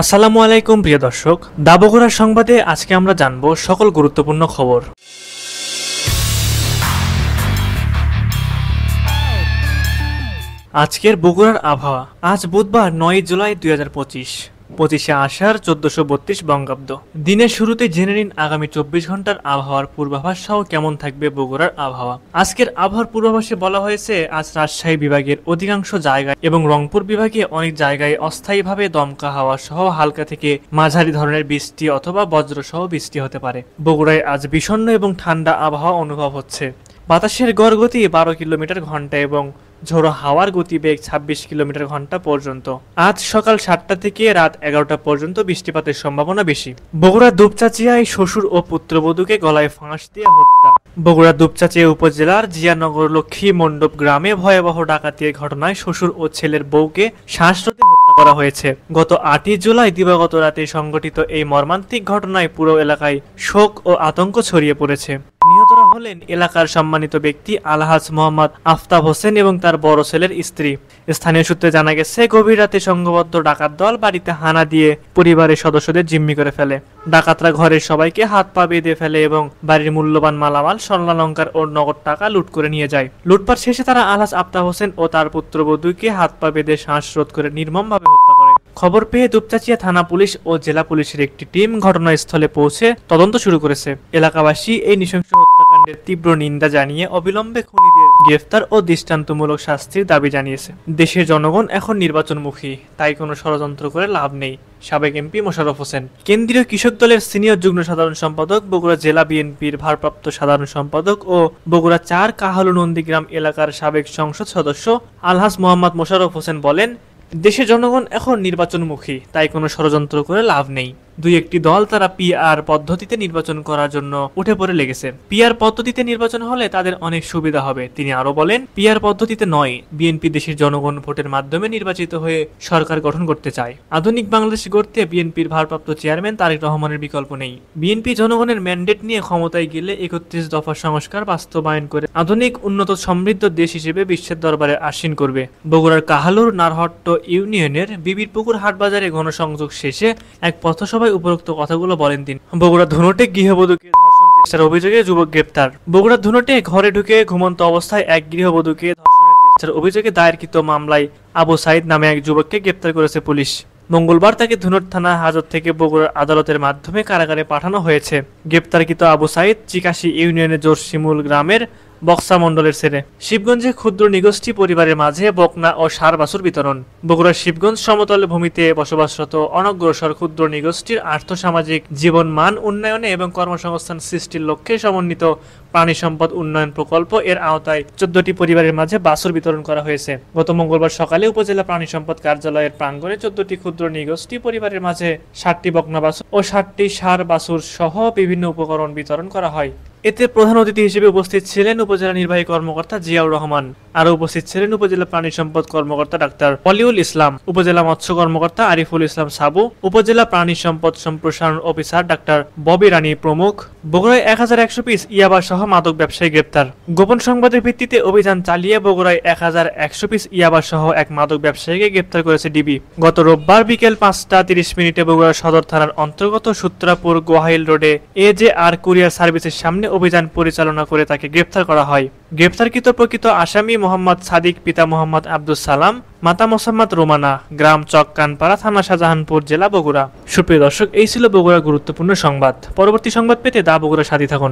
আসসালামু আলাইকুম প্রিয় দর্শক, বগুড়ার সংবাদে আজকে আমরা জানব সকল গুরুত্বপূর্ণ খবর। আজকের বগুড়ার আবহাওয়া। আজ বুধবার 9 জুলাই 2025, 25শে আষাঢ় 1432 বঙ্গাব্দ। দিনের শুরুতে জেনে নিন আগামী 24 ঘন্টার আবহাওয়ার পূর্বাভাস সহ কেমন থাকবে বগুড়ার আবহাওয়া। আজকের আবহাওয়ার পূর্বাভাসে বলা হয়েছে, আজ রাজশাহী বিভাগের অধিকাংশ জায়গায় এবং রংপুর বিভাগে অনেক জায়গায় অস্থায়ীভাবে দমকা হাওয়া সহ হালকা থেকে মাঝারি ধরনের বৃষ্টি অথবা বজ্র সহ বৃষ্টি হতে পারে। বগুড়ায় আজ বিষণ্ণ এবং ঠান্ডা আবহাওয়া অনুভব হচ্ছে। বাতাসের গড় গতি 12 কিলোমিটার ঘন্টা এবং ঝোড়ো হাওয়ার গতিবেগ 26 কিলোমিটার ঘন্টা পর্যন্ত। আজ সকাল 7টা থেকে রাত 11টা পর্যন্ত বৃষ্টিপাতের সম্ভাবনা বেশি। বগুড়া দুপচাচিয়ায় শ্বশুর ও পুত্রবধূকে গলায় ফাঁস দিয়ে হত্যা। বগুড়া দুপচাচিয়া উপজেলার জিয়ানগর লক্ষ্মী মণ্ডপ গ্রামে ভয়াবহ ডাকাতির ঘটনায় শ্বশুর ও ছেলের বউকে শ্বাসরোধে হত্যা করা হয়েছে। গত 8ই জুলাই দিবাগত রাতে সংঘটিত এই মর্মান্তিক ঘটনায় পুরো এলাকায় শোক ও আতঙ্ক ছড়িয়ে পড়েছে। নিহতরা হলেন এলাকার সম্মানিত ব্যক্তি আলহাজ মোহাম্মদ আফতাব হোসেন এবং তার বড় ছেলের স্ত্রী। স্থানীয় সূত্রে জানা গেছে, গভীর রাতে সংঘবদ্ধ ডাকাত দল বাড়িতে হানা দিয়ে পরিবারের সদস্যদের জিম্মি করে ফেলে। ডাকাতরা ঘরের সবাইকে হাত পা বেঁধে ফেলে এবং বাড়ির মূল্যবান মালামাল, স্বর্ণালংকার ও নগদ টাকা লুট করে নিয়ে যায়। লুটপাট শেষে তারা আলহাজ আফতাব হোসেন ও তার পুত্রবধূকে হাত পা বেঁধে শ্বাসরোধ করে নির্মমভাবে হত্যা করে। খবর পেয়ে দুপচাচিয়া থানা পুলিশ ও জেলা পুলিশের একটি টিম ঘটনাস্থলে পৌঁছে তদন্ত শুরু করেছে। এলাকাবাসী এই নৃশংস হত্যাকাণ্ডের তীব্র নিন্দা জানিয়ে অবিলম্বে খুনিদের গ্রেফতার ও দৃষ্টান্তমূলক শাস্তির দাবি জানিয়েছে। দেশের জনগণ এখন নির্বাচনমুখী, তাই কোনো ষড়যন্ত্র করে লাভ নেই। সাবেক এমপি মোশাররফ হোসেন। কেন্দ্রীয় কৃষক দলের সিনিয়র যুগ্ম সাধারণ সম্পাদক, বগুড়া জেলা বিএনপির ভারপ্রাপ্ত সাধারণ সম্পাদক ও বগুড়া 4 কাহালু নন্দীগ্রাম এলাকার সাবেক সংসদ সদস্য আলহাজ মোহাম্মদ মোশাররফ হোসেন বলেন, দেশের জনগণ এখন নির্বাচনমুখী, তাই কোনো ষড়যন্ত্র করে লাভ নেই। দুই একটি দল তারা পিআর পদ্ধতিতে নির্বাচন করার জন্য উঠে পড়ে লেগেছে। পিআর পদ্ধতিতে নির্বাচন হলে তাদের অনেক সুবিধা হবে। তিনি আরো বলেন, পিআর পদ্ধতিতে নয়, বিএনপি দেশের জনগণ ভোটের মাধ্যমে নির্বাচিত হয়ে সরকার গঠন করতে চায়। আধুনিক বাংলাদেশ গড়তে বিএনপির ভারপ্রাপ্ত চেয়ারম্যান তারেক রহমানের বিকল্প নেই। বিএনপি জনগণের ম্যান্ডেট নিয়ে ক্ষমতায় গেলে 31 দফা সংস্কার বাস্তবায়ন করে আধুনিক উন্নত সমৃদ্ধ দেশ হিসেবে বিশ্বের দরবারে আসীন করবে। বগুড়ার কাহালুর নারহট্ট ইউনিয়নের বিবিরপুকুর হাটবাজারে গণসংযোগ শেষে এক পথসভায় উপরোক্ত কথাগুলো বলেন তিনি। বগুড়া ধুনটে গৃহবধূকে ধর্ষণ চেষ্টার অভিযোগে যুবক গ্রেপ্তার। বগুড়া ধুনটে ঘরে ঢুকে ঘুমন্ত অবস্থায় এক গৃহবধূকে ধর্ষণের চেষ্টার অভিযোগে দায়েরকৃত মামলায় আবু সাইদ নামে এক যুবককে গ্রেপ্তার করেছে পুলিশ। মঙ্গলবার তাকে ধুনট থানা হাজত থেকে বগুড়ার আদালতের মাধ্যমে কারাগারে পাঠানো হয়েছে। গ্রেপ্তারকৃত আবু সাইদ চিকাশি ইউনিয়নের জোরশিমুল গ্রামের বক্সা মণ্ডলের ছেলে। শিবগঞ্জে ক্ষুদ্র নিগোষ্ঠী পরিবারের মাঝে বকনা ও ষাঁড় বাছুর বিতরণ। বগুড়ার শিবগঞ্জ সমতল ভূমিতে বসবাসরত অনগ্রসর ক্ষুদ্র নিগোষ্ঠীর আর্থসামাজিক জীবন মান উন্নয়নে এবং কর্মসংস্থান সৃষ্টির লক্ষ্যে সমন্বিত প্রাণী সম্পদ উন্নয়ন প্রকল্প এর আওতায় 14টি পরিবারের মাঝে বাছুর বিতরণ করা হয়েছে। গত মঙ্গলবার সকালে উপজেলা প্রাণী সম্পদ কার্যালয়ের প্রাঙ্গণে 14টি ক্ষুদ্র নিগোষ্ঠী পরিবারের মাঝে 60টি বকনা বাছুর ও 60টি ষাঁড় বাছুর সহ বিভিন্ন উপকরণ বিতরণ করা হয়। এতে প্রধান অতিথি হিসেবে উপস্থিত ছিলেন উপজেলা নির্বাহী কর্মকর্তা জিয়াউর রহমান। আরও উপস্থিত ছিলেন উপজেলা প্রাণী সম্পদ কর্মকর্তা ডাক্তার ওয়ালিউল ইসলাম, উপজেলা মৎস্য কর্মকর্তা আরিফুল ইসলাম সাবু, উপজেলা প্রাণী সম্পদ সম্প্রসারণ অফিসার ডাক্তার ববি রানী প্রমুখ। বগুড়ায় 1100 পিস ইয়াবা সহ মাদক ব্যবসায়ী গ্রেপ্তার। গোপন সংবাদের ভিত্তিতে অভিযান চালিয়ে বগুড়ায় 1100 পিস ইয়াবা সহ এক মাদক ব্যবসায়ীকে গ্রেপ্তার করেছে ডিবি। গত রোববার বিকেল 5:30 বগুড়া সদর থানার অন্তর্গত সূত্রাপুর গোহাইল রোডে AJR কুরিয়ার সার্ভিসের সামনে অভিযান পরিচালনা করে তাকে গ্রেপ্তার করা হয়। গ্রেপ্তারকৃত প্রকৃত আসামি মোহাম্মদ সাদিক, পিতা মোহাম্মদ আব্দুল সালাম, মাতা মোসাম্মদ রোমানা, গ্রাম চক কানপাড়া, থানা শাহজাহানপুর, জেলা বগুড়া। সুপ্রিয় দর্শক, এই ছিল বগুড়ার গুরুত্বপূর্ণ সংবাদ। পরবর্তী সংবাদ পেতে বগুড়ার সাথে থাকুন।